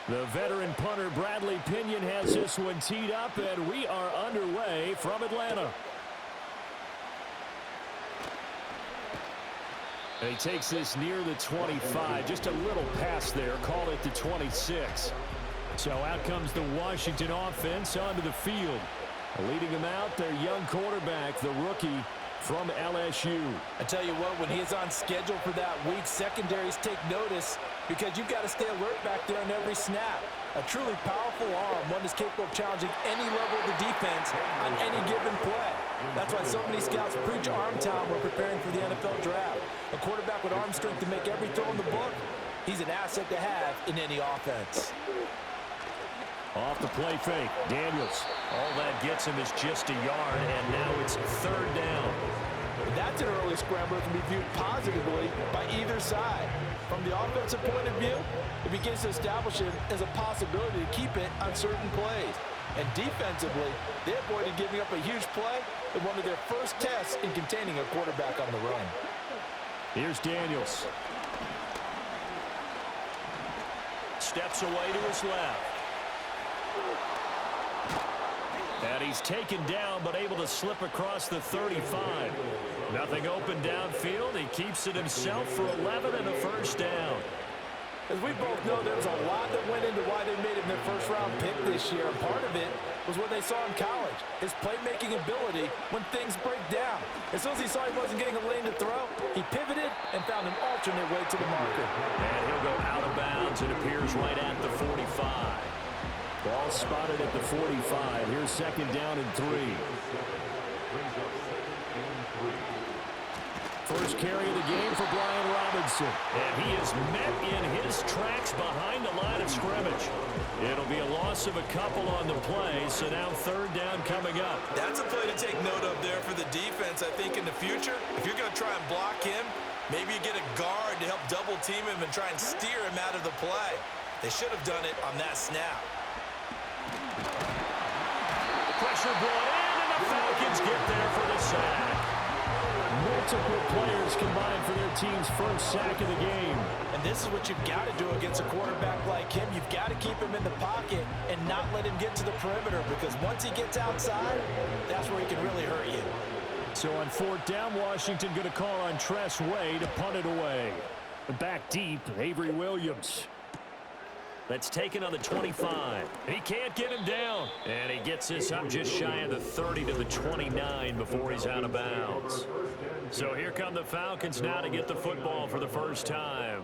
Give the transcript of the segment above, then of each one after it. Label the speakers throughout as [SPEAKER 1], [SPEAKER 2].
[SPEAKER 1] The veteran punter Bradley Pinion has this one teed up, and we are underway from Atlanta. And he takes this near the 25, just a little pass there, call it the 26. So out comes the Washington offense onto the field. Leading them out, their young quarterback, the rookie from LSU.
[SPEAKER 2] I tell you what, when he is on schedule for that week, secondaries take notice because you've got to stay alert back there on every snap. A truly powerful arm, one that's capable of challenging any level of the defense on any given play. That's why so many scouts preach arm talent when preparing for the NFL draft. A quarterback with arm strength to make every throw in the book, he's an asset to have in any offense.
[SPEAKER 1] Off the play fake, Daniels. All that gets him is just a yard, and now it's third down.
[SPEAKER 2] That's an early scrambler that can be viewed positively by either side. From the offensive point of view, it begins to establish it as a possibility to keep it on certain plays. And defensively, they avoided giving up a huge play in one of their first tests in containing a quarterback on the run.
[SPEAKER 1] Here's Daniels. Steps away to his left. And he's taken down, but able to slip across the 35. Nothing open downfield. He keeps it himself for 11 and a first down.
[SPEAKER 2] As we both know, there's a lot that went into why they made him their first-round pick this year. And part of it was what they saw in college, his playmaking ability when things break down. As soon as he saw he wasn't getting a lane to throw, he pivoted and found an alternate way to the marker.
[SPEAKER 1] And he'll go out of bounds. It appears right at the 45. Ball spotted at the 45. Here's second down and 3. First carry of the game for Brian Robinson. And he is met in his tracks behind the line of scrimmage. It'll be a loss of a couple on the play, so now third down coming up.
[SPEAKER 2] That's a play to take note of there for the defense, I think, in the future. If you're going to try and block him, maybe you get a guard to help double team him and try and steer him out of the play. They should have done it on that snap.
[SPEAKER 1] Pressure brought in, and the Falcons get there for the sack. Multiple players combined for their team's first sack of the game.
[SPEAKER 2] And this is what you've got to do against a quarterback like him. You've got to keep him in the pocket and not let him get to the perimeter, because once he gets outside, that's where he can really hurt you.
[SPEAKER 1] So on fourth down, Washington going to call on Tress Way to punt it away. Back deep, Avery Williams. That's taken on the 25. He can't get him down. And he gets this up just shy of the 30 to the 29 before he's out of bounds. So here come the Falcons now to get the football for the first time.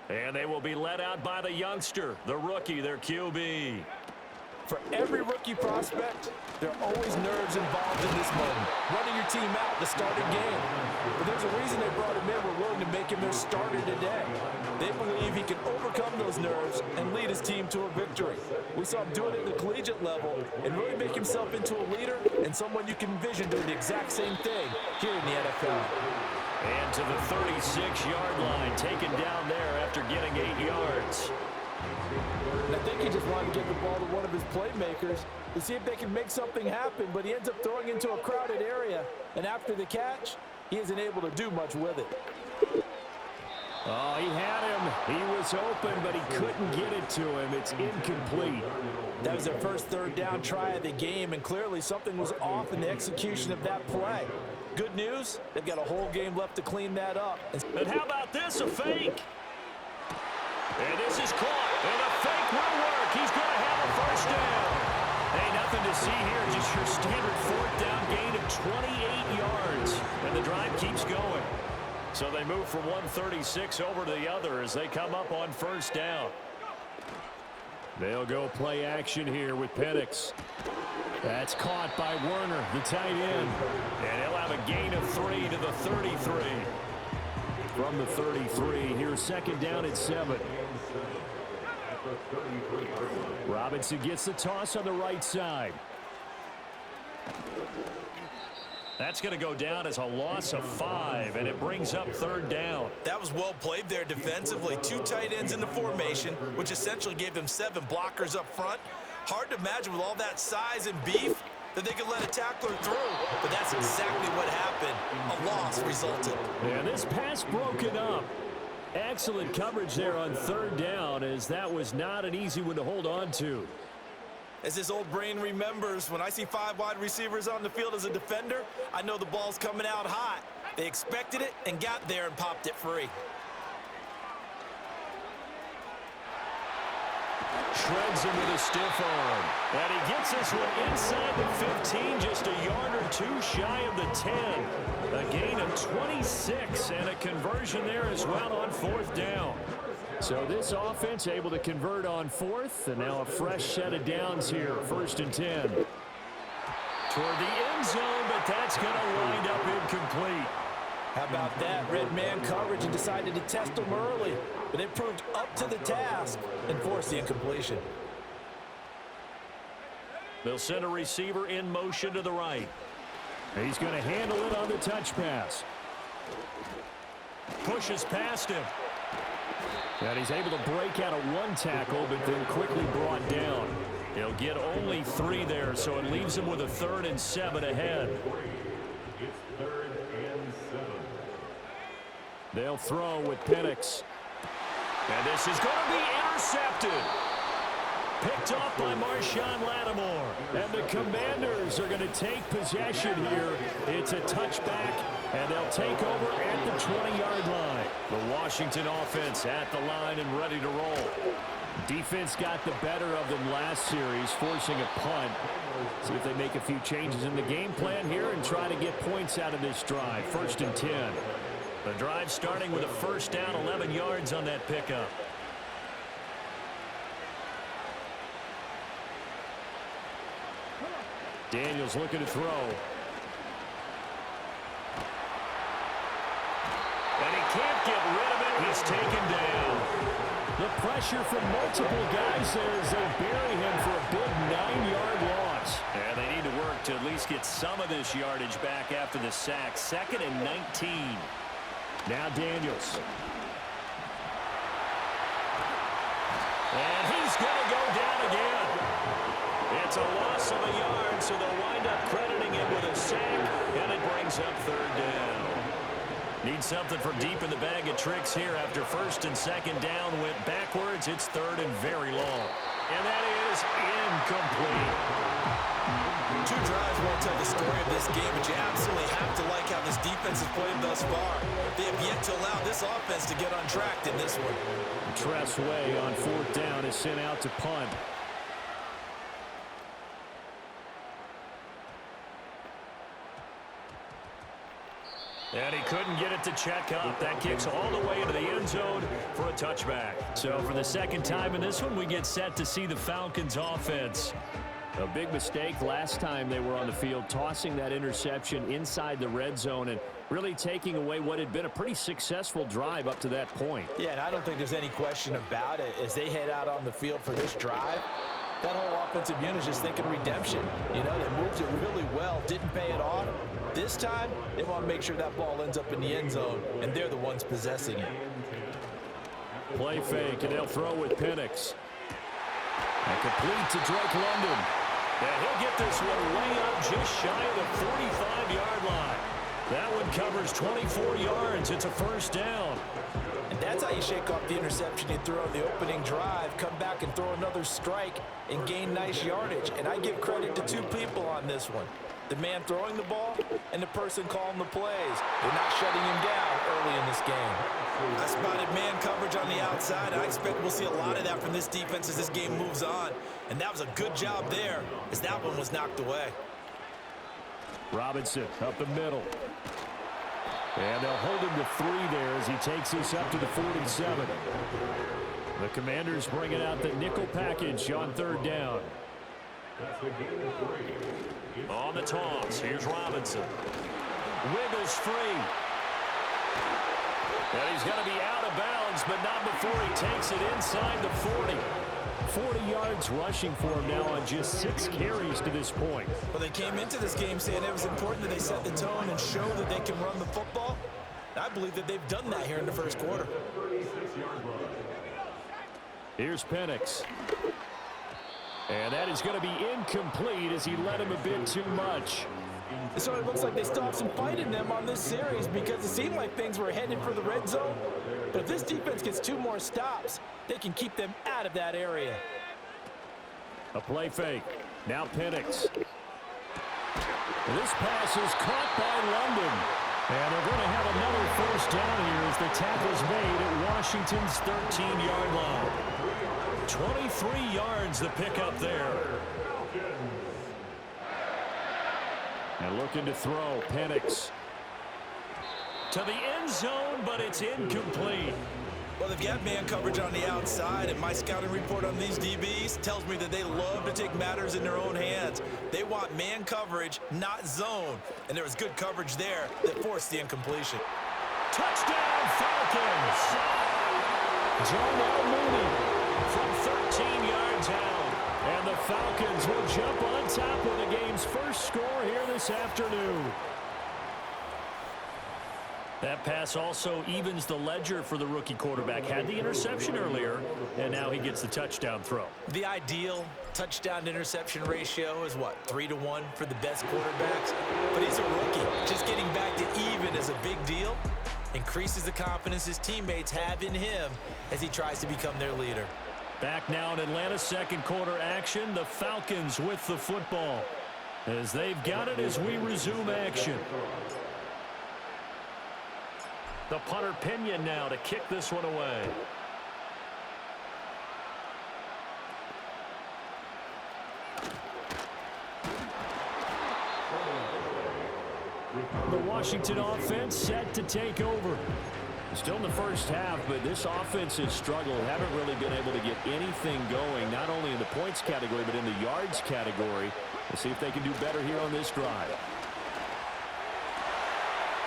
[SPEAKER 1] And they will be led out by the youngster, the rookie, their QB.
[SPEAKER 2] For every rookie prospect, there are always nerves involved in this moment. Running your team out to start a game. But there's a reason they brought him in. We're willing to make him their starter today. They believe he can overcome those nerves and lead his team to a victory. We saw him do it at the collegiate level and really make himself into a leader and someone you can envision doing the exact same thing here in the NFL.
[SPEAKER 1] And to the 36-yard line, taken down there after getting 8 yards.
[SPEAKER 2] And I think he just wanted to get the ball to one of his playmakers to see if they can make something happen, but he ends up throwing into a crowded area, and after the catch, he isn't able to do much with it.
[SPEAKER 1] Oh, he had him. He was open, but he couldn't get it to him. It's incomplete.
[SPEAKER 2] That was their first third down try of the game, and clearly something was off in the execution of that play. Good news, they've got a whole game left to clean that up.
[SPEAKER 1] And how about this, a fake? And this is caught, and a fake will work. He's going to have a first down. Hey, nothing to see here, just your standard fourth down gain of 28 yards. And the drive keeps going. So they move from 136 over to the other as they come up on first down. They'll go play action here with Penix. That's caught by Werner, the tight end. And he'll have a gain of 3 to the 33. From the 33, here's second down at 7. Robinson gets the toss on the right side. That's going to go down as a loss of 5, and it brings up third down.
[SPEAKER 2] That was well played there defensively. 2 tight ends in the formation, which essentially gave them 7 blockers up front. Hard to imagine with all that size and beef, that they could let a tackler through, but that's exactly what happened. A loss resulted.
[SPEAKER 1] And this pass broken up. Excellent coverage there on third down, as that was not an easy one to hold on to.
[SPEAKER 2] As his old brain remembers, when I see 5 wide receivers on the field as a defender, I know the ball's coming out hot. They expected it and got there and popped it free.
[SPEAKER 1] Shreds him with a stiff arm. And he gets this one inside the 15, just a yard or two shy of the 10. A gain of 26 and a conversion there as well on fourth down. So this offense able to convert on fourth, and now a fresh set of downs here, 1st and 10. Toward the end zone, but that's going to wind up incomplete.
[SPEAKER 2] How about that? Red man coverage and decided to test them early, but it proved up to the task and forced the incompletion.
[SPEAKER 1] They'll send a receiver in motion to the right. He's going to handle it on the touch pass. Pushes past him. And he's able to break out of one tackle, but then quickly brought down. He'll get only 3 there, so it leaves him with a 3rd and 7 ahead. They'll throw with Penix. And this is going to be intercepted. Picked off by Marshawn Lattimore. And the Commanders are going to take possession here. It's a touchback, and they'll take over at the 20-yard line. The Washington offense at the line and ready to roll. Defense got the better of them last series, forcing a punt. See if they make a few changes in the game plan here and try to get points out of this drive. 1st and 10. The drive starting with a 1st down, 11 yards on that pickup. Daniels looking to throw. And he can't get rid of it. He's taken down. The pressure from multiple guys there as they bury him for a big 9-yard loss. And they need to work to at least get some of this yardage back after the sack. 2nd and 19. Now Daniels. And he's going to go down again. It's a loss of a yard, so they'll wind up crediting him with a sack, and it brings up 3rd down. Need something from deep in the bag of tricks here after 1st and 2nd down went backwards. It's 3rd and very long. And that is incomplete.
[SPEAKER 2] 2 drives won't tell the story of this game, but you absolutely have to like how this defense has played thus far. They have yet to allow this offense to get on track in this one.
[SPEAKER 1] Tress Way on 4th down is sent out to punt. And he couldn't get it to check up. That kicks all the way into the end zone for a touchback. So for the 2nd time in this one, we get set to see the Falcons offense. A big mistake last time they were on the field, tossing that interception inside the red zone and really taking away what had been a pretty successful drive up to that point.
[SPEAKER 2] Yeah, and I don't think there's any question about it. As they head out on the field for this drive, that whole offensive unit is just thinking redemption. You know, they moved it really well, didn't pay it off. This time, they want to make sure that ball ends up in the end zone, and they're the ones possessing it.
[SPEAKER 1] Play fake, and they'll throw with Penix. And complete to Drake London. And he'll get this one way up just shy of the 45-yard line. That one covers 24 yards. It's a 1st down.
[SPEAKER 2] And that's how you shake off the interception you throw on the opening drive, come back and throw another strike and gain nice yardage. And I give credit to 2 people on this one. The man throwing the ball and the person calling the plays. They're not shutting him down early in this game. I spotted man coverage on the outside. I expect we'll see a lot of that from this defense as this game moves on. And that was a good job there as that one was knocked away.
[SPEAKER 1] Robinson up the middle. And they'll hold him to 3 there as he takes this up to the 47. The Commanders bringing out the nickel package on 3rd down. On the toss, here's Robinson. Wiggles free. And he's going to be out of bounds, but not before he takes it inside the 40. 40 yards rushing for him now on just 6 carries to this point.
[SPEAKER 2] Well, they came into this game saying it was important that they set the tone and show that they can run the football. I believe that they've done that here in the 1st quarter.
[SPEAKER 1] And that is going to be incomplete as he led him a bit too much.
[SPEAKER 2] It sort of looks like they still have some fight in them on this series because it seemed like things were headed for the red zone. But if this defense gets 2 more stops, they can keep them out of that area.
[SPEAKER 1] A play fake. Now Penix. This pass is caught by London. And they're going to have another first down here as the tackle's made at Washington's 13-yard line. 23 yards the pickup there. And looking to throw, Penix. To the end zone, but it's incomplete.
[SPEAKER 2] Well, they've got man coverage on the outside, and my scouting report on these DBs tells me that they love to take matters in their own hands. They want man coverage, not zone. And there was good coverage there that forced the incompletion.
[SPEAKER 1] Touchdown, Falcons! Jonah Mooney from 13 yards out. And the Falcons will jump on top of the game's first score here this afternoon. That pass also evens the ledger for the rookie quarterback. Had the interception earlier, and now he gets the touchdown throw.
[SPEAKER 2] The ideal touchdown-interception ratio is, what, 3-to-1 for the best quarterbacks? But he's a rookie. Just getting back to even is a big deal. Increases the confidence his teammates have in him as he tries to become their leader.
[SPEAKER 1] Back now in Atlanta's second quarter action. The Falcons with the football as they've got it as we resume action. The punter Pinion now to kick this one away. The Washington offense set to take over. Still in the first half, but this offense has struggled. Haven't really been able to get anything going, not only in the points category, but in the yards category. We'll see if they can do better here on this drive.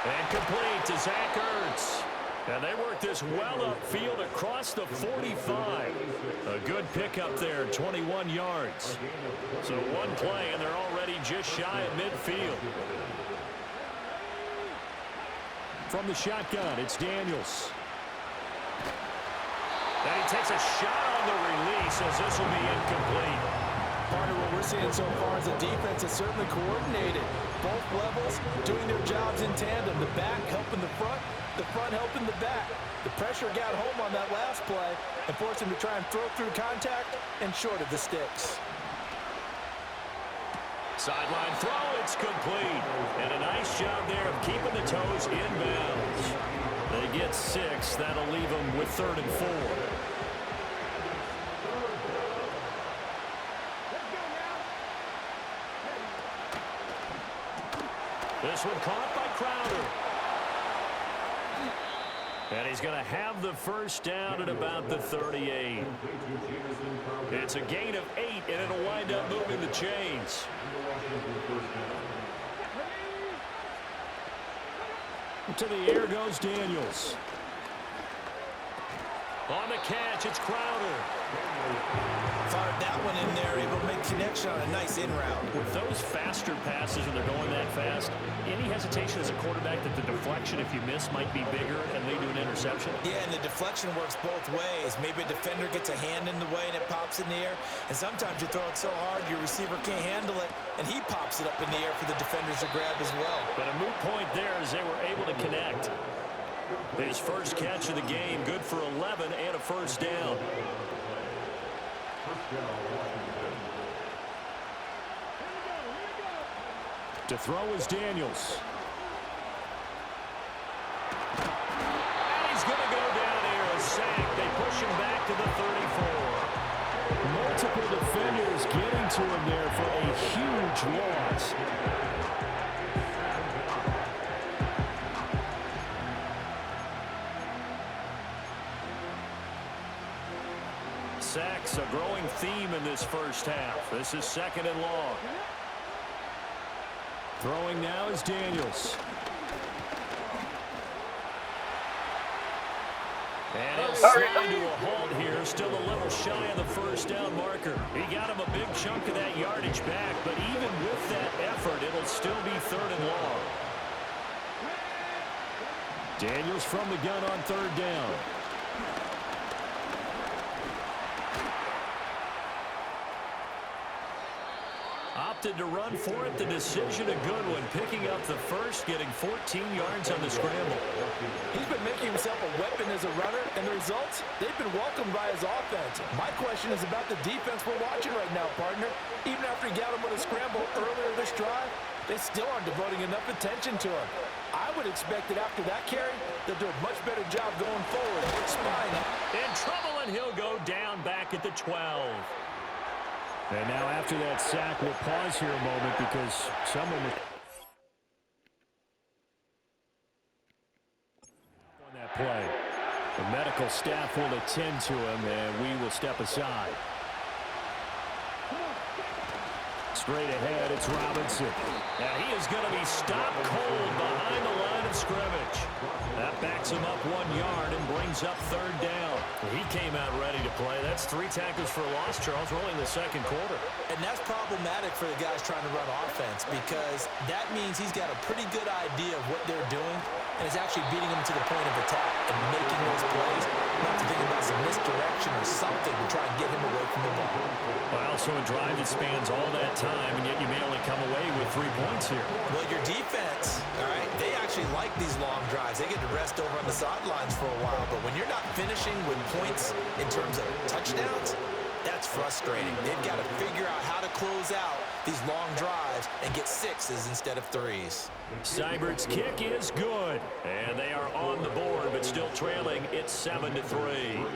[SPEAKER 1] And complete to Zach Ertz. And they work this well upfield across the 45. A good pickup there, 21 yards. So one play, and they're already just shy of midfield. From the shotgun, it's Daniels. And he takes a shot on the release as this will be incomplete.
[SPEAKER 2] Part of what we're seeing so far is the defense is certainly coordinated. Both levels doing their jobs in tandem. The back helping the front helping the back. The pressure got home on that last play and forced him to try and throw through contact and short of the sticks.
[SPEAKER 1] Sideline throw, it's complete. And a nice job there of keeping the toes inbounds. They get 6. That'll leave them with 3rd and 4. This one caught by Crowder. And he's going to have the first down at about the 38. It's a gain of 8, and it'll wind up moving the chains. To the air goes Daniels. On the catch, it's Crowder.
[SPEAKER 2] Fired that one in there, able to make connection on a nice in route.
[SPEAKER 1] With those faster passes when they're going that fast, any hesitation as a quarterback that the deflection, if you miss, might be bigger and lead to an interception?
[SPEAKER 2] Yeah, and the deflection works both ways. Maybe a defender gets a hand in the way and it pops in the air. And sometimes you throw it so hard your receiver can't handle it, and he pops it up in the air for the defenders to grab as well.
[SPEAKER 1] But a moot point there as they were able to connect. His first catch of the game, good for 11 and a first down. To throw is Daniels. And he's going to go down here, a sack. They push him back to the 34. Multiple defenders getting to him there for a huge loss. Sacks, a growing theme in this first half. This is 2nd and long. Throwing now is Daniels. And he'll slide to a halt here. Still a little shy of the first down marker. He got him a big chunk of that yardage back, but even with that effort, it'll still be 3rd and long. Daniels from the gun on 3rd down. opted to run for it. The decision a good one. Picking up the first, getting 14 yards on the scramble.
[SPEAKER 2] He's been making himself a weapon as a runner, and the results, they've been welcomed by his offense. My question is about the defense we're watching right now, partner. Even after he got him with a scramble earlier this drive, they still aren't devoting enough attention to him. I would expect that after that carry, they'll do a much better job going forward. Spying him.
[SPEAKER 1] In trouble, and he'll go down back at the 12. And now after that sack, we'll pause here a moment because someone on that play. The medical staff will attend to him, and we will step aside. Straight ahead, it's Robinson. Now he is going to be stopped cold behind the line of scrimmage. That backs him up 1 yard and brings up third down. He came out ready to play. That's 3 tackles for a loss, Charles, early in the second quarter.
[SPEAKER 2] And that's problematic for the guys trying to run offense because that means he's got a pretty good idea of what they're doing and is actually beating them to the point of attack and making those plays. Not to think about some misdirection or something to try and get him away from the ball.
[SPEAKER 1] Well, also a drive that spans all that time, and yet you may only come away with 3 points here.
[SPEAKER 2] Well, your defense, all right, they actually like these long drives. They get to rest over on the sidelines for a while, but when you're not finishing with points in terms of touchdowns, that's frustrating. They've got to figure out how to close out these long drives and get 6s instead of 3s.
[SPEAKER 1] Seibert's kick is good, and they are on the board, but still trailing. It's 7-3.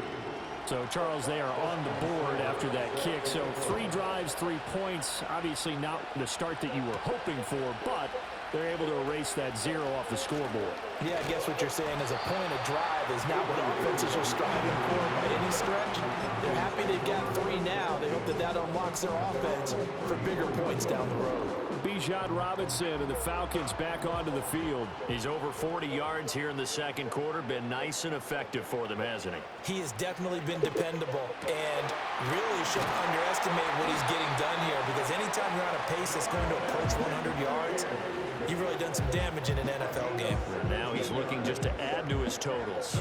[SPEAKER 1] So, Charles, they are on the board after that kick. So 3 drives, 3 points. Obviously not the start that you were hoping for, but they're able to erase that 0 off the scoreboard.
[SPEAKER 2] Yeah, I guess what you're saying is a point of drive is not what offenses are striving for by any stretch. They're happy they've got 3 now. They hope that that unlocks their offense for bigger points down the road.
[SPEAKER 1] Bijan Robinson and the Falcons back onto the field. He's over 40 yards here in the second quarter. Been nice and effective for them, hasn't he?
[SPEAKER 2] He has definitely been dependable and really shouldn't underestimate what he's getting done here because anytime you're on a pace that's going to approach 100 yards, you've really done some damage in an NFL game.
[SPEAKER 1] And now he's looking just to add to his totals.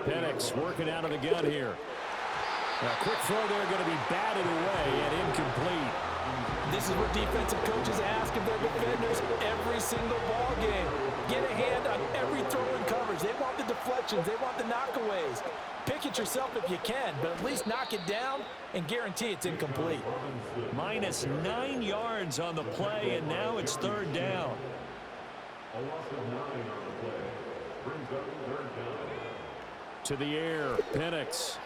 [SPEAKER 1] Penix working out of the gun here. A quick throw there going to be batted away and incomplete.
[SPEAKER 2] This is what defensive coaches ask of their defenders every single ball game. Get a hand on every throw in coverage. They want the deflections. They want the knockaways. Pick it yourself if you can, but at least knock it down and guarantee it's incomplete.
[SPEAKER 1] Minus 9 yards on the play, and now it's third down. To the air, Penix.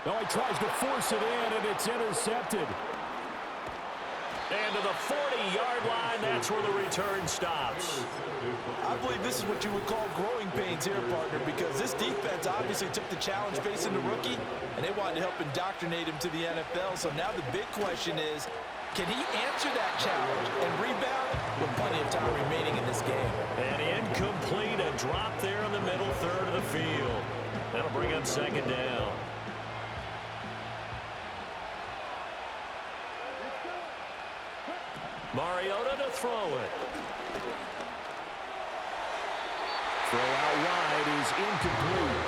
[SPEAKER 1] No, he tries to force it in, and it's intercepted. And to the 40-yard line, that's where the return stops.
[SPEAKER 2] I believe this is what you would call growing pains here, partner, because this defense obviously took the challenge facing the rookie, and they wanted to help indoctrinate him to the NFL. So now the big question is, can he answer that challenge and rebound with plenty of time remaining in this game?
[SPEAKER 1] And incomplete, a drop there in the middle third of the field. That'll bring up second down. Mariota to throw it. Throw out wide is incomplete.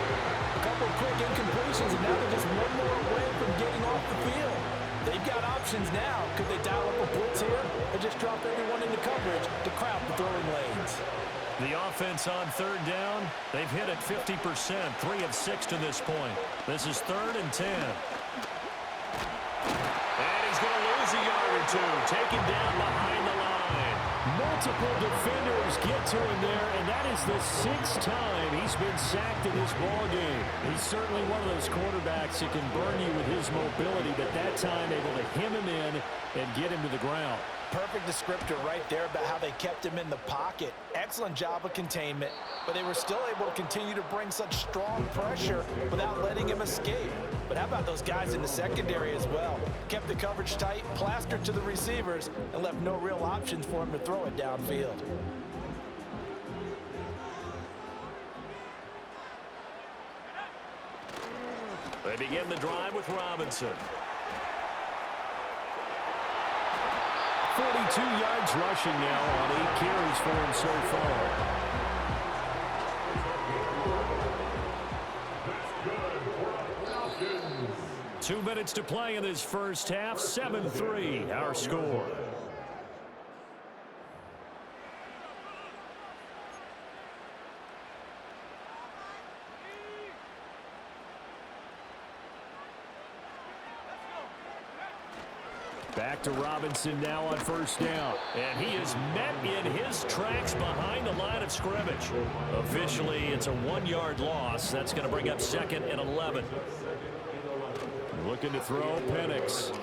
[SPEAKER 2] A couple of quick incompletions, and now they're just one more away from getting off the field. They've got options now. Could they dial up a blitz here or just drop everyone into coverage to crowd the throwing lanes?
[SPEAKER 1] The offense on third down, they've hit it 50%, 3 of 6 to this point. This is 3rd and 10. And he's going to lose a yard or 2, taken down behind the line. Multiple defenders get to him there, and that is the 6th time he's been sacked in this ballgame. He's certainly one of those quarterbacks that can burn you with his mobility, but that time able to hem him in and get him to the ground.
[SPEAKER 2] Perfect descriptor right there about how they kept him in the pocket. Excellent job of containment, but they were still able to continue to bring such strong pressure without letting him escape. But how about those guys in the secondary as well? Kept the coverage tight, plastered to the receivers, and left no real options for him to throw it downfield.
[SPEAKER 1] They begin the drive with Robinson. 42 yards rushing now on 8 carries for him so far. 2 minutes to play in this first half. 7-3, our score. Back to Robinson now on first down. And he is met in his tracks behind the line of scrimmage. Officially, it's a 1-yard loss. That's going to bring up 2nd and 11. Looking to throw, Penix. And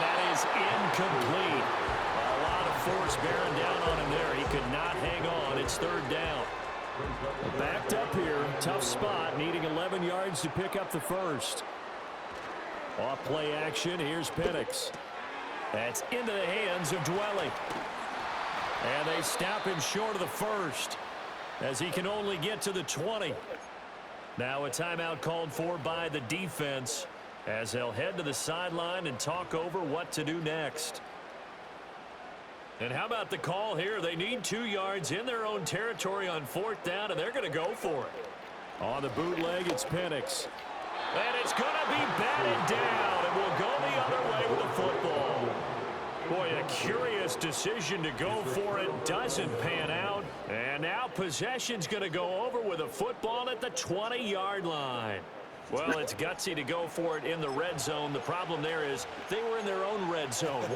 [SPEAKER 1] that is incomplete. A lot of force bearing down on him there. He could not hang on. It's 3rd down. Backed up here. Tough spot. Needing 11 yards to pick up the first. Off play action. Here's Penix. That's into the hands of Dwelly. And they stop him short of the first as he can only get to the 20. Now a timeout called for by the defense as they'll head to the sideline and talk over what to do next. And how about the call here? They need 2 yards in their own territory on 4th down, and they're going to go for it. On the bootleg, it's Penix. And it's going to be batted down, and we'll go the other way with the football. Boy, a curious decision to go for it. Doesn't pan out. And now possession's going to go over with a football at the 20-yard line. Well, it's gutsy to go for it in the red zone. The problem there is they were in their own red zone.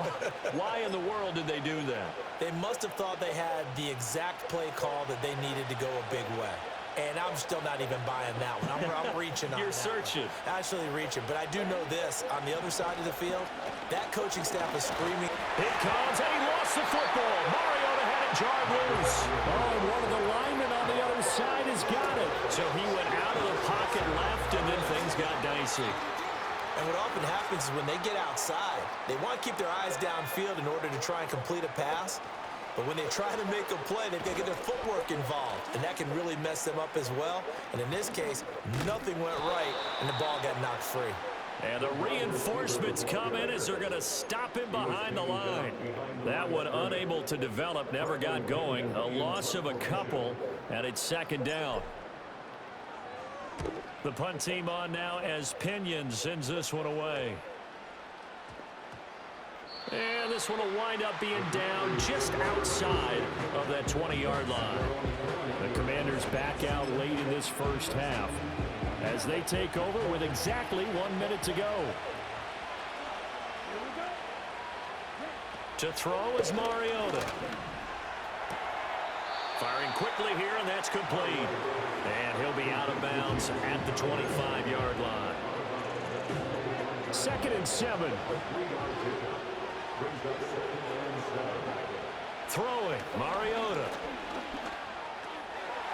[SPEAKER 1] Why in the world did they do that?
[SPEAKER 2] They must have thought they had the exact play call that they needed to go a big way. And I'm still not even buying that one. I'm reaching on that.
[SPEAKER 1] You're searching.
[SPEAKER 2] Actually reaching. But I do know this. On the other side of the field, that coaching staff is screaming.
[SPEAKER 1] Here comes, and he lost the football. Mariota had it jarred loose. Oh, and one of the linemen on the other side has got it. So he went out of the pocket left, and then things got dicey.
[SPEAKER 2] And what often happens is when they get outside, they want to keep their eyes downfield in order to try and complete a pass. But when they try to make a play, they've got to get their footwork involved. And that can really mess them up as well. And in this case, nothing went right, and the ball got knocked free.
[SPEAKER 1] And the reinforcements come in as they're going to stop him behind the line. That one unable to develop, never got going. A loss of a couple, and it's 2nd down. The punt team on now as Pinion sends this one away. And this one will wind up being down just outside of that 20-yard line. The Commanders back out late in this first half as they take over with exactly 1 minute to go. To throw is Mariota. Firing quickly here, and that's complete. And he'll be out of bounds at the 25-yard line. 2nd and 7. Throwing, Mariota.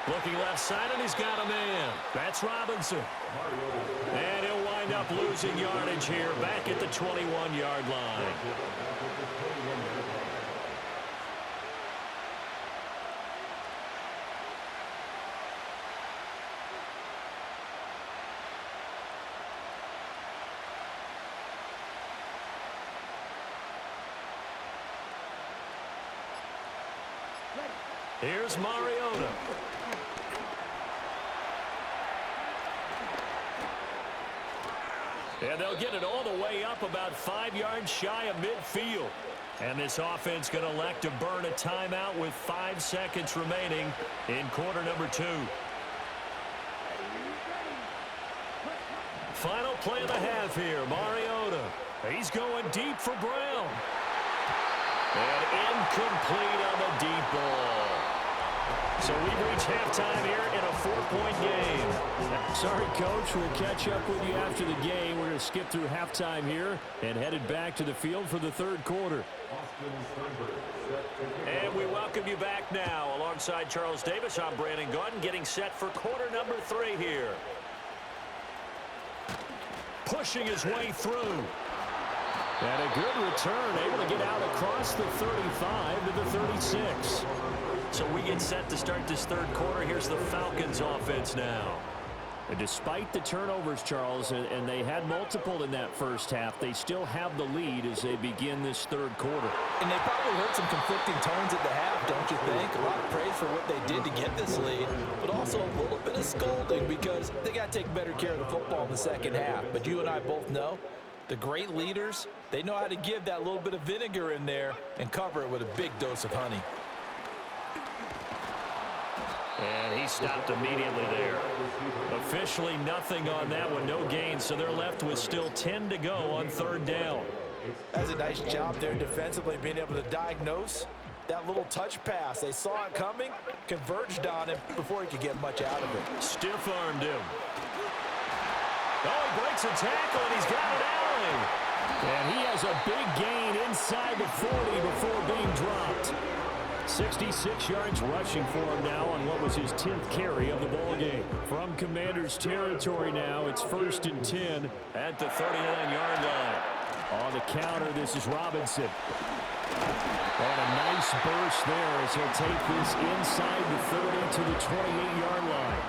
[SPEAKER 1] Looking left side, and he's got a man. That's Robinson. And he'll wind up losing yardage here back at the 21-yard line. Here's Mariota. And they'll get it all the way up about 5 yards shy of midfield. And this offense going to elect to burn a timeout with 5 seconds remaining in quarter number 2. Final play of the half here. Mariota. He's going deep for Brown. And incomplete on the deep ball. So we've reached halftime here in a 4-point game. Sorry, Coach. We'll catch up with you after the game. We're going to skip through halftime here and headed back to the field for the 3rd quarter. And we welcome you back now. Alongside Charles Davis, I'm Brandon Gordon, getting set for quarter number 3 here. Pushing his way through. And a good return, able to get out across the 35 to the 36. So we get set to start this 3rd quarter. Here's the Falcons offense now. And despite the turnovers, Charles, and they had multiple in that first half, they still have the lead as they begin this third quarter.
[SPEAKER 2] And they probably heard some conflicting tones at the half, don't you think? A lot of praise for what they did to get this lead, but also a little bit of scolding because they got to take better care of the football in the second half. But you and I both know the great leaders, they know how to give that little bit of vinegar in there and cover it with a big dose of honey.
[SPEAKER 1] And he stopped immediately there. Officially nothing on that one, no gain, so they're left with still 10 to go on third down.
[SPEAKER 2] That's a nice job there defensively, being able to diagnose that little touch pass. They saw it coming, converged on him before he could get much out of it.
[SPEAKER 1] Stiff-armed him. Oh, he breaks a tackle, and he's got it out. And he has a big gain inside the 40 before being dropped. 66 yards rushing for him now on what was his 10th carry of the ballgame. From Commanders territory now, it's 1st and 10 at the 39-yard line. On the counter, this is Robinson. And a nice burst there as he'll take this inside the 30 to the 28-yard line.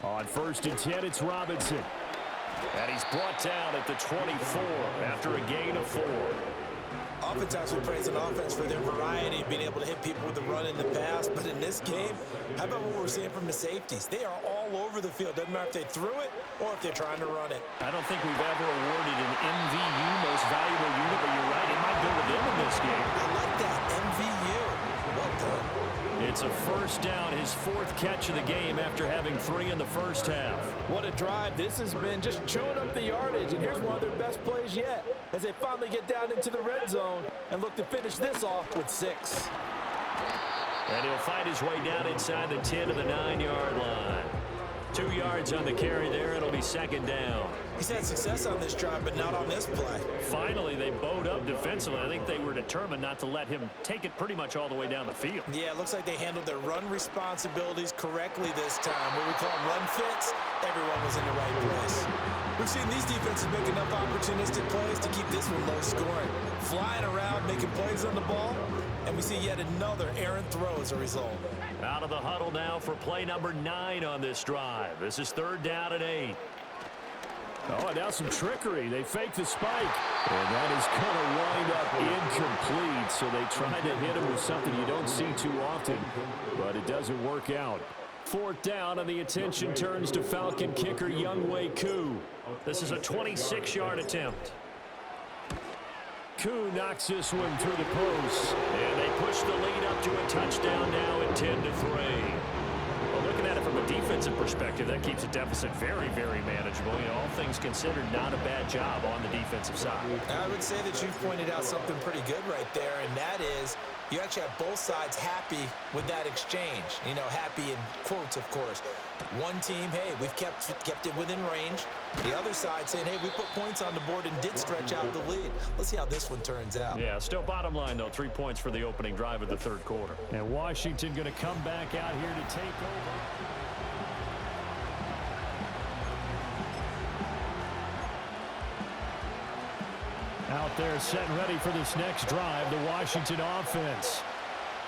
[SPEAKER 1] On 1st and 10, it's Robinson. And he's brought down at the 24 after a gain of 4.
[SPEAKER 2] Oftentimes we praise an offense for their variety, being able to hit people with the run in the pass. But in this game, how about what we're seeing from the safeties? They are all over the field. Doesn't matter if they threw it or if they're trying to run it.
[SPEAKER 1] I don't think we've ever awarded an MVU, most valuable unit, but you're right, it might go to them in this game.
[SPEAKER 2] I like that, MVU. Well done.
[SPEAKER 1] It's a first down, his 4th catch of the game after having 3 in the first half.
[SPEAKER 2] What a drive. This has been just chewing up the yardage, and here's one of their best plays yet as they finally get down into the red zone and look to finish this off with 6.
[SPEAKER 1] And he'll find his way down inside the 10 to the 9-yard line. 2 yards on the carry there. It'll be 2nd down.
[SPEAKER 2] He's had success on this drive, but not on this play.
[SPEAKER 1] Finally, they bowed up defensively. I think they were determined not to let him take it pretty much all the way down the field.
[SPEAKER 2] Yeah, it looks like they handled their run responsibilities correctly this time. What we call run fits, everyone was in the right place. We've seen these defenses make enough opportunistic plays to keep this one low scoring. Flying around, making plays on the ball, and we see yet another errant throw as a result.
[SPEAKER 1] Out of the huddle now for play number 9 on this drive. This is 3rd down and 8. Oh, and now some trickery. They fake the spike. And that is going to wind up incomplete. So they try to hit him with something you don't see too often, but it doesn't work out. 4th down, and the attention turns to Falcon kicker Younghoe Koo. This is a 26-yard attempt. Koo knocks this one through the post. And they push the lead up to a touchdown now at 10-3. Well, looking at it from a defensive perspective, that keeps a deficit very, very manageable. You know, all things considered, not a bad job on the defensive side.
[SPEAKER 2] I would say that you've pointed out something pretty good right there, and that is you actually have both sides happy with that exchange. You know, happy in quotes, of course. One team, hey, we've kept it within range. The other side saying, hey, we put points on the board and did stretch out the lead. Let's see how this one turns out.
[SPEAKER 1] Yeah, still bottom line, though, 3 points for the opening drive of the 3rd quarter. And Washington going to come back out here to take over. Out there set and ready for this next drive, the Washington offense.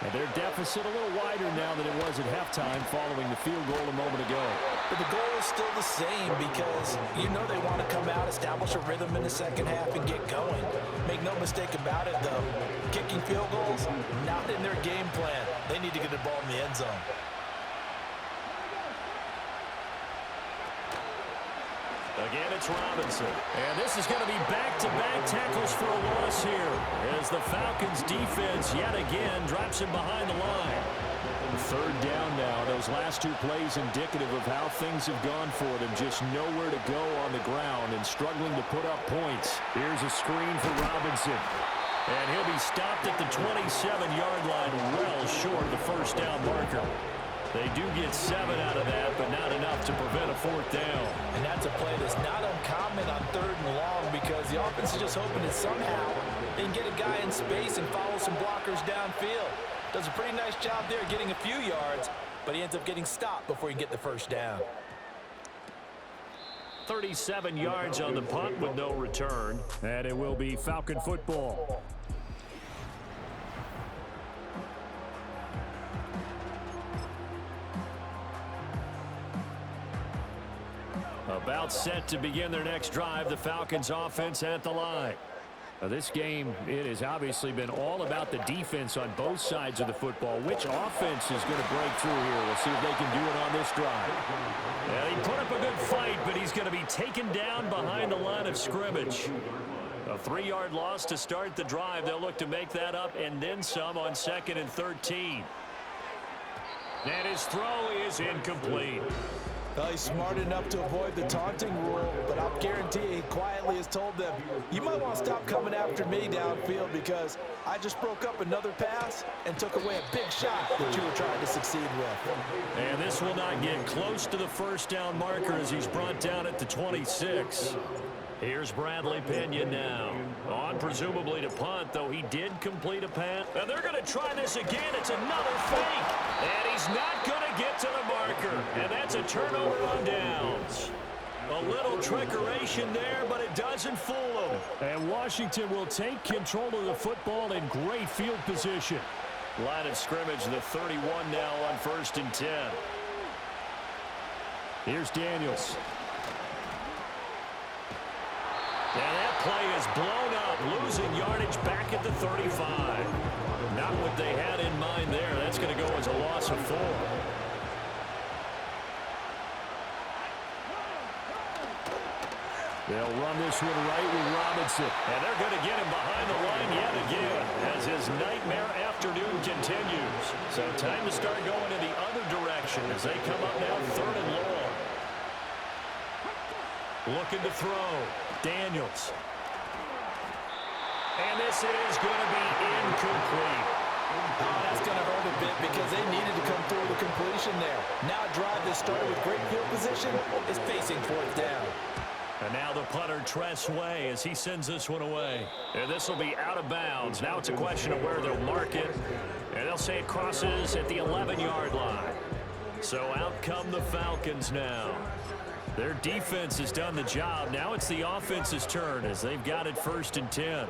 [SPEAKER 1] And their deficit a little wider now than it was at halftime following the field goal a moment ago.
[SPEAKER 2] But the goal is still the same because you know they want to come out, establish a rhythm in the second half, and get going. Make no mistake about it, though. Kicking field goals, not in their game plan. They need to get the ball in the end zone.
[SPEAKER 1] Again, it's Robinson. And this is going to be back-to-back tackles for a loss here as the Falcons' defense yet again drops him behind the line. 3rd down now. Those last 2 plays indicative of how things have gone for them. Just nowhere to go on the ground and struggling to put up points. Here's a screen for Robinson. And he'll be stopped at the 27-yard line, well short of the 1st down marker. They do get 7 out of that, but not enough to prevent a 4th down.
[SPEAKER 2] And that's a play that's not uncommon on 3rd and long because the offense is just hoping that somehow they can get a guy in space and follow some blockers downfield. Does a pretty nice job there getting a few yards, but he ends up getting stopped before he can get the first down.
[SPEAKER 1] 37 yards on the punt with no return. And it will be Falcon football. About set to begin their next drive, the Falcons offense at the line. This game, it has obviously been all about the defense on both sides of the football. Which offense is going to break through here? We'll see if they can do it on this drive. Yeah, he put up a good fight, but he's going to be taken down behind the line of scrimmage. A 3-yard loss to start the drive. They'll look to make that up and then some on 2nd and 13. And his throw is incomplete.
[SPEAKER 2] Well, he's smart enough to avoid the taunting rule, but I'll guarantee he quietly has told them, you might want to stop coming after me downfield because I just broke up another pass and took away a big shot that you were trying to succeed with.
[SPEAKER 1] And this will not get close to the first down marker as he's brought down at the 26. Here's Bradley Pinion now. On presumably to punt, though he did complete a pass. Now they're going to try this again. It's another fake. And he's not going to get to the marker. And that's a turnover on downs. A little trickeration there, but it doesn't fool them. And Washington will take control of the football in great field position. Line of scrimmage, the 31 now on 1st and 10. Here's Daniels. And that play is blown up, losing yardage back at the 35. Not what they had in mind there. That's going to go as a loss of 4. They'll run this one right with Robinson. And they're going to get him behind the line yet again as his nightmare afternoon continues. So time to start going in the other direction as they come up now 3rd and long. Looking to throw. Daniels. And this is going to be incomplete.
[SPEAKER 2] Oh, that's going to hurt a bit because they needed to come through the completion there. Now a drive that started with great field position is facing 4th down.
[SPEAKER 1] And now the punter Tress Way as he sends this one away. And this will be out of bounds. Now it's a question of where they'll mark it. And they'll say it crosses at the 11-yard line. So out come the Falcons now. Their defense has done the job. Now it's the offense's turn as they've got it 1st and 10.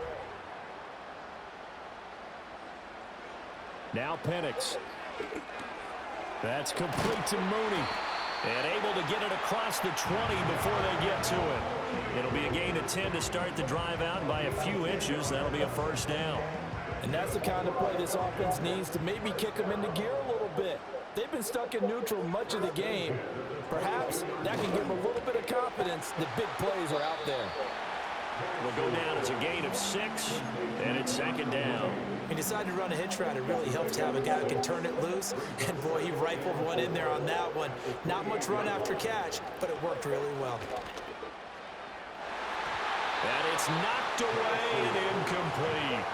[SPEAKER 1] Now Penix. That's complete to Mooney. And able to get it across the 20 before they get to it. It'll be a gain of 10 to start the drive out by a few inches. That'll be a 1st down.
[SPEAKER 2] And that's the kind of play this offense needs to maybe kick them into gear a little bit. They've been stuck in neutral much of the game. Perhaps that can give them a little bit of confidence that big plays are out there.
[SPEAKER 1] Will go down as a gain of 6, and it's 2nd down.
[SPEAKER 3] He decided to run a hitch route. It really helps to have a guy who can turn it loose. And, boy, he rifled one in there on that one. Not much run after catch, but it worked really well.
[SPEAKER 1] And it's knocked away and incomplete.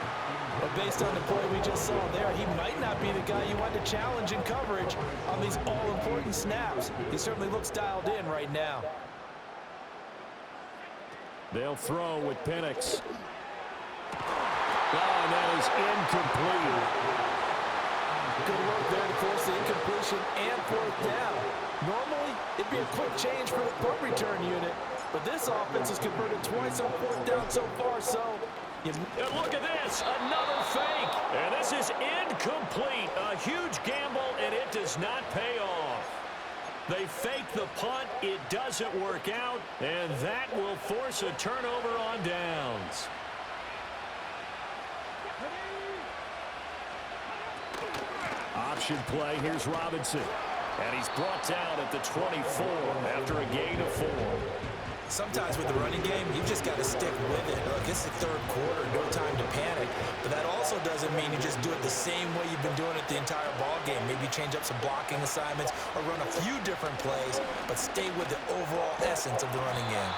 [SPEAKER 2] But based on the play we just saw there, he might not be the guy you want to challenge in coverage on these all-important snaps. He certainly looks dialed in right now.
[SPEAKER 1] They'll throw with Penix. Oh, and that is incomplete.
[SPEAKER 2] Good work there to force the incompletion and 4th down. Normally, it'd be a quick change for the punt return unit, but this offense has converted twice on 4th down so far, so...
[SPEAKER 1] And look at this, another fake. And this is incomplete. A huge gamble, and it does not pay off. They fake the punt. It doesn't work out, and that will force a turnover on downs. Option play. Here's Robinson. And he's brought down at the 24 after a gain of 4.
[SPEAKER 3] Sometimes with the running game, you've just got to stick with it. Look, it's the 3rd quarter, no time to panic. But that also doesn't mean you just do it the same way you've been doing it the entire ball game. Maybe change up some blocking assignments or run a few different plays, but stay with the overall essence of the running game.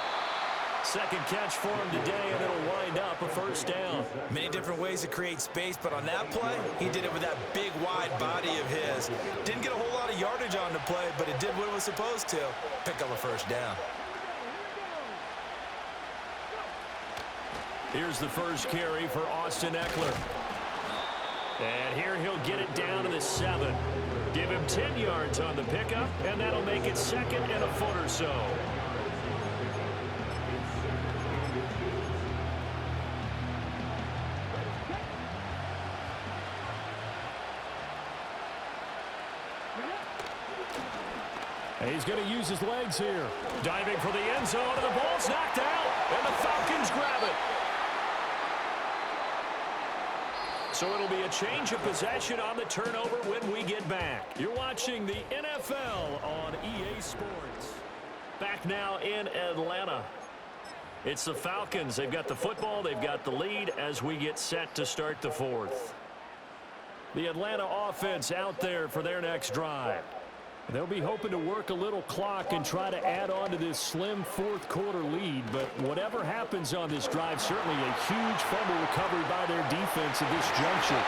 [SPEAKER 1] Second catch for him today, and it'll wind up a 1st down.
[SPEAKER 3] Many different ways to create space, but on that play, he did it with that big, wide body of his. Didn't get a whole lot of yardage on the play, but it did what it was supposed to. Pick up a 1st down.
[SPEAKER 1] Here's the first carry for Austin Eckler. And here he'll get it down to the 7. Give him 10 yards on the pickup, and that'll make it 2nd and a foot or so.
[SPEAKER 2] He's going to use his legs here.
[SPEAKER 1] Diving for the end zone, and the ball's knocked out, and the Falcons grab it. So it'll be a change of possession on the turnover when we get back. You're watching the NFL on EA Sports. Back now in Atlanta. It's the Falcons. They've got the football. They've got the lead as we get set to start the 4th. The Atlanta offense out there for their next drive. They'll be hoping to work a little clock and try to add on to this slim 4th quarter lead. But whatever happens on this drive, certainly a huge fumble recovery by their defense at this juncture.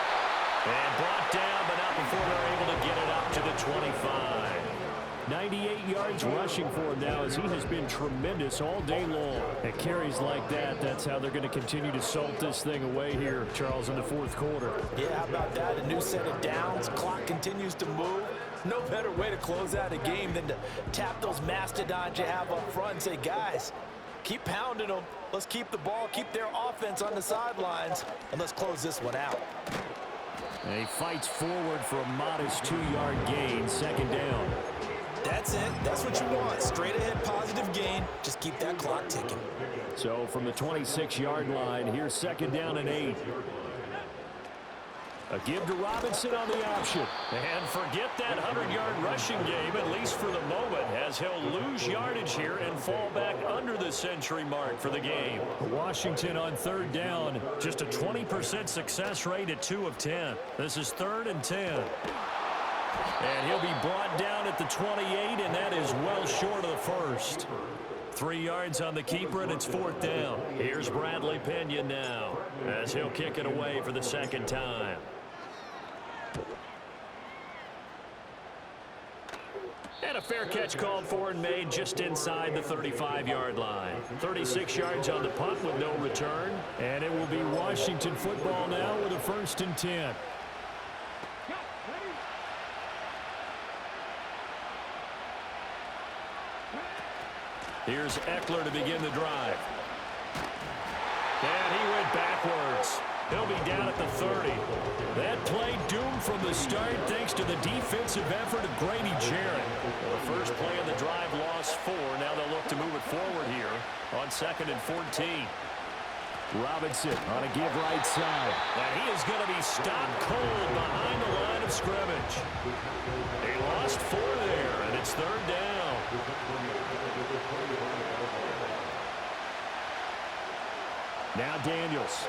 [SPEAKER 1] And brought down, but not before they're able to get it up to the 25.
[SPEAKER 2] 98 yards rushing for him now as he has been tremendous all day long. At carries like that, that's how they're going to continue to salt this thing away here, Charles, in the 4th quarter.
[SPEAKER 3] Yeah, how about that? A new set of downs. Clock continues to move. No better way to close out a game than to tap those mastodons you have up front and say, guys, keep pounding them. Let's keep the ball, keep their offense on the sidelines, and let's close this one out.
[SPEAKER 2] And he fights forward for a modest 2-yard gain, 2nd down.
[SPEAKER 3] That's it. That's what you want. Straight ahead positive gain. Just keep that clock ticking.
[SPEAKER 2] So from the 26-yard line, here's 2nd down and 8. A give to Robinson on the option.
[SPEAKER 1] And forget that 100-yard rushing game, at least for the moment, as he'll lose yardage here and fall back under the century mark for the game.
[SPEAKER 2] Washington on 3rd down.
[SPEAKER 1] Just a 20% success rate at 2 of 10. This is 3rd and 10. And he'll be brought down at the 28, and that is well short of the 1st. 3 yards on the keeper, and it's 4th down. Here's Bradley Pinion now, as he'll kick it away for the 2nd time. And a fair catch called for and made just inside the 35-yard line. 36 yards on the punt with no return.
[SPEAKER 2] And it will be Washington football now with a 1st and 10.
[SPEAKER 1] Here's Eckler to begin the drive. And he went backwards. He'll be down at the 30.
[SPEAKER 2] That play doomed from the start thanks to the defensive effort of Grady Jarrett.
[SPEAKER 1] The first play of the drive lost 4. Now they'll look to move it forward here on 2nd and 14.
[SPEAKER 2] Robinson on a give right side.
[SPEAKER 1] And he is going to be stopped cold behind the line of scrimmage. He lost 4 there, and it's 3rd down.
[SPEAKER 2] Now Daniels.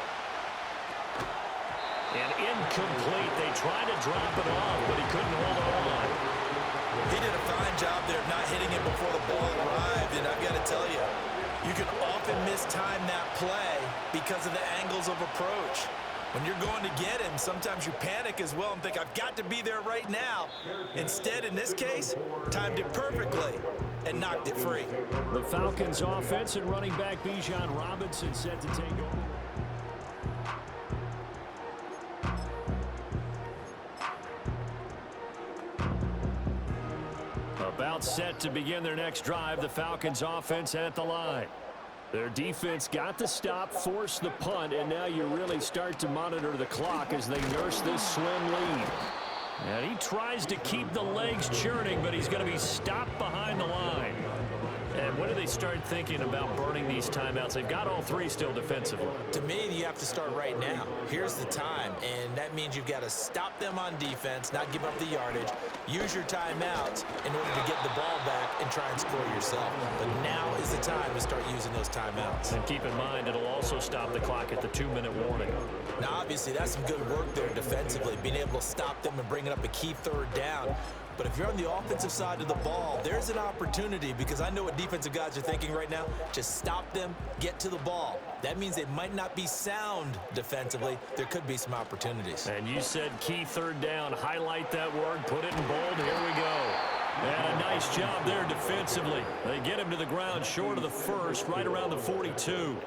[SPEAKER 1] And incomplete. They tried to drop it off, but he couldn't hold on.
[SPEAKER 3] He did a fine job there of not hitting it before the ball arrived, and I've got to tell you, you can often mistime that play because of the angles of approach. When you're going to get him, sometimes you panic as well and think, I've got to be there right now. Instead, in this case, timed it perfectly and knocked it free.
[SPEAKER 2] The Falcons offense and running back Bijan Robinson set to take over.
[SPEAKER 1] About set to begin their next drive, the Falcons offense at the line.
[SPEAKER 2] Their defense got the stop, forced the punt, and now you really start to monitor the clock as they nurse this slim lead.
[SPEAKER 1] And he tries to keep the legs churning, but he's going to be stopped behind the line. And when do they start thinking about burning these timeouts? They've got all 3 still defensively.
[SPEAKER 3] To me, you have to start right now. Here's the time, and that means you've got to stop them on defense, not give up the yardage, use your timeouts in order to get the ball back and try and score yourself. But now is the time to start using those timeouts.
[SPEAKER 1] And keep in mind, it'll also stop the clock at the 2-minute warning.
[SPEAKER 3] Now, obviously, that's some good work there defensively, being able to stop them and bringing up a key 3rd down. But if you're on the offensive side of the ball, there's an opportunity, because I know what defensive guys are thinking right now. Just stop them, get to the ball. That means they might not be sound defensively. There could be some opportunities.
[SPEAKER 1] And you said key 3rd down. Highlight that word, put it in bold. Here we go. And a nice job there defensively. They get him to the ground short of the 1st, right around the 42.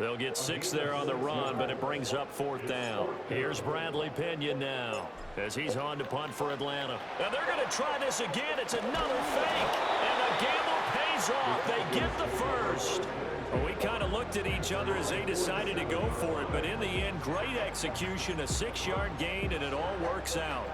[SPEAKER 1] They'll get 6 there on the run, but it brings up 4th down. Here's Bradley Pinion now as he's on to punt for Atlanta. And they're going to try this again. It's another fake, and the gamble pays off. They get the first. Well, we kind of looked at each other as they decided to go for it, but in the end, great execution, a 6-yard gain, and it all works out.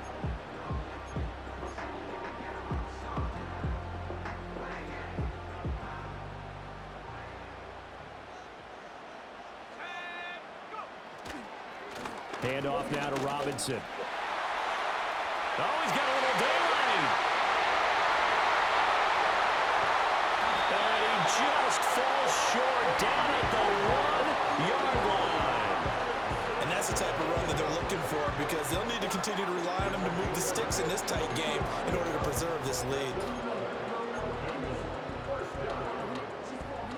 [SPEAKER 1] Hand off now to Robinson. Oh, he's got a little daylight. And he just falls short down at the 1-yard line.
[SPEAKER 3] And that's the type of run that they're looking for because they'll need to continue to rely on him to move the sticks in this tight game in order to preserve this lead.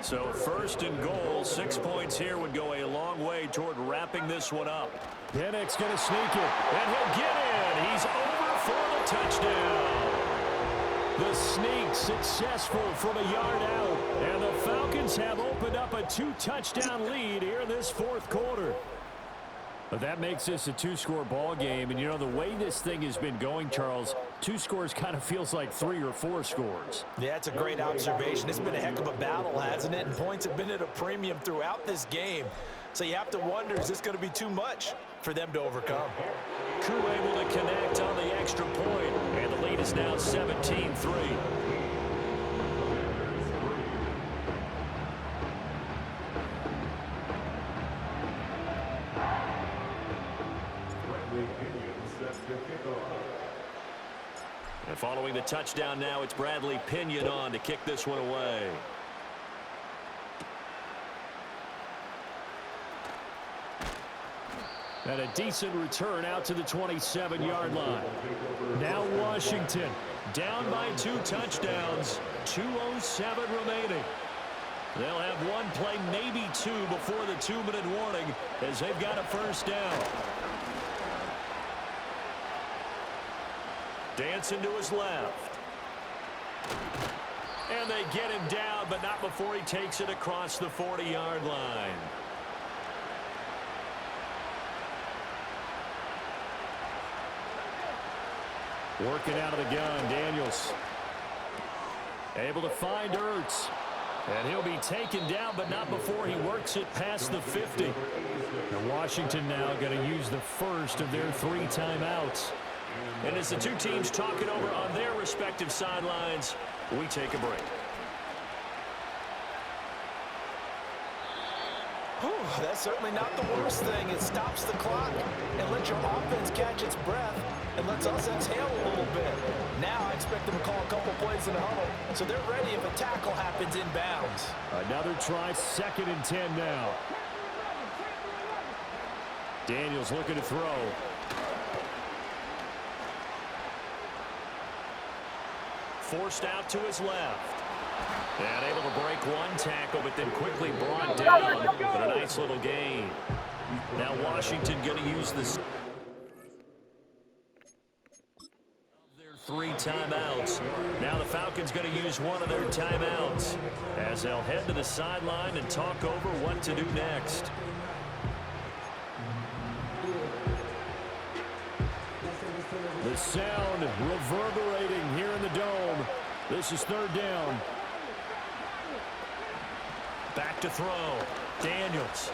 [SPEAKER 1] So 1st and goal, 6 points here would go a long way toward wrapping this one up. Pennick's going to sneak it, and he'll get in. He's over for the touchdown. The sneak successful from a yard out, and the Falcons have opened up a 2-touchdown lead here in this 4th quarter. But that makes this a 2-score ball game, and you know the way this thing has been going, Charles, 2 scores kind of feels like 3 or 4 scores.
[SPEAKER 3] Yeah, it's a great observation. It's been a heck of a battle, hasn't it? And points have been at a premium throughout this game. So you have to wonder, is this going to be too much for them to overcome?
[SPEAKER 1] Crew able to connect on the extra point, and the lead is now 17-3. And following the touchdown now, it's Bradley Pinion on to kick this one away. And a decent return out to the 27-yard line. Now Washington down by 2 touchdowns, 2:07 remaining. They'll have one play, maybe 2, before the 2-minute warning as they've got a 1st down. Dancing to his left. And they get him down, but not before he takes it across the 40-yard line. Working out of the gun, Daniels. Able to find Ertz. And he'll be taken down, but not before he works it past the 50. Now Washington now going to use the first of their 3 timeouts. And as the 2 teams talk it over on their respective sidelines, we take a break.
[SPEAKER 3] Whew, that's certainly not the worst thing. It stops the clock and lets your offense catch its breath and lets us exhale a little bit. Now I expect them to call a couple plays in a huddle, so they're ready if a tackle happens inbounds.
[SPEAKER 1] Another try, 2nd and 10 now. Daniels looking to throw. Forced out to his left. And able to break one tackle, but then quickly brought down. But a nice little gain. Now Washington going to use this. Their 3 timeouts. Now the Falcons going to use one of their timeouts as they'll head to the sideline and talk over what to do next. The sound reverberating here in the dome. This is 3rd down. Back to throw. Daniels.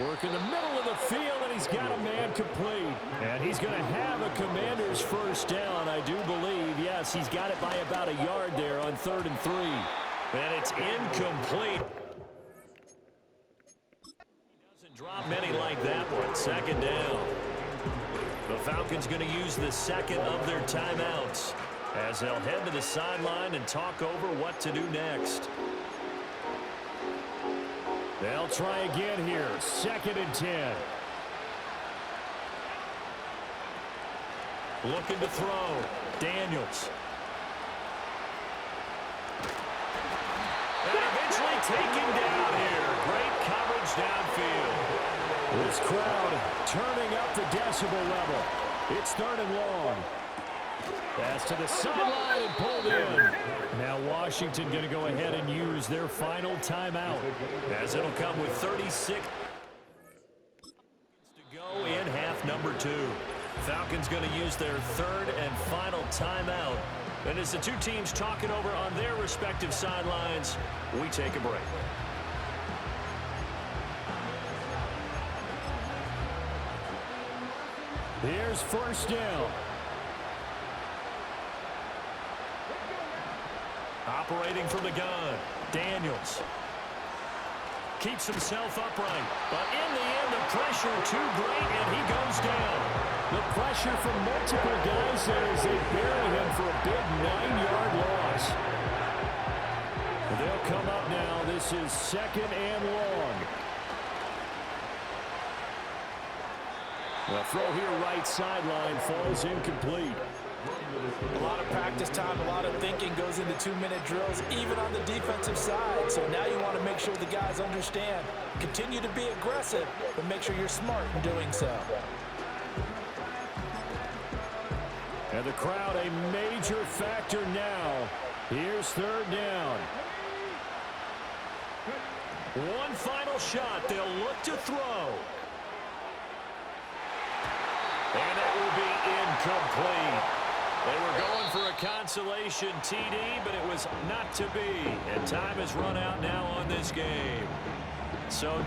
[SPEAKER 1] Work in the middle of the field, and he's got a man complete. And he's going to have a Commander's 1st down, I do believe. Yes, he's got it by about a yard there on 3rd and 3. And it's incomplete. He doesn't drop many like that one. 2nd down. The Falcons going to use the 2nd of their timeouts as they'll head to the sideline and talk over what to do next. They'll try again here. 2nd and 10. Looking to throw. Daniels. And eventually taken down here. Great coverage downfield. This crowd turning up the decibel level. It's 3rd and long. Pass to the sideline and pulled in. Now Washington going to go ahead and use their final timeout, as it'll come with 36 to go in half number 2. Falcons going to use their third and final timeout. And as the two teams talking over on their respective sidelines, we take a break. Here's first down. Operating from the gun, Daniels. Keeps himself upright, but in the end, the pressure too great, and he goes down. The pressure from multiple guys there as they bury him for a big 9-yard loss. They'll come up now. This is second and long. The throw here right sideline falls incomplete.
[SPEAKER 2] A lot of practice time, a lot of thinking goes into 2-minute drills, even on the defensive side. So now you want to make sure the guys understand. Continue to be aggressive, but make sure you're smart in doing so.
[SPEAKER 1] And the crowd a major factor now. Here's third down. One final shot. They'll look to throw. And that will be incomplete. They were going for a consolation TD, but it was not to be. And time has run out now on this game. So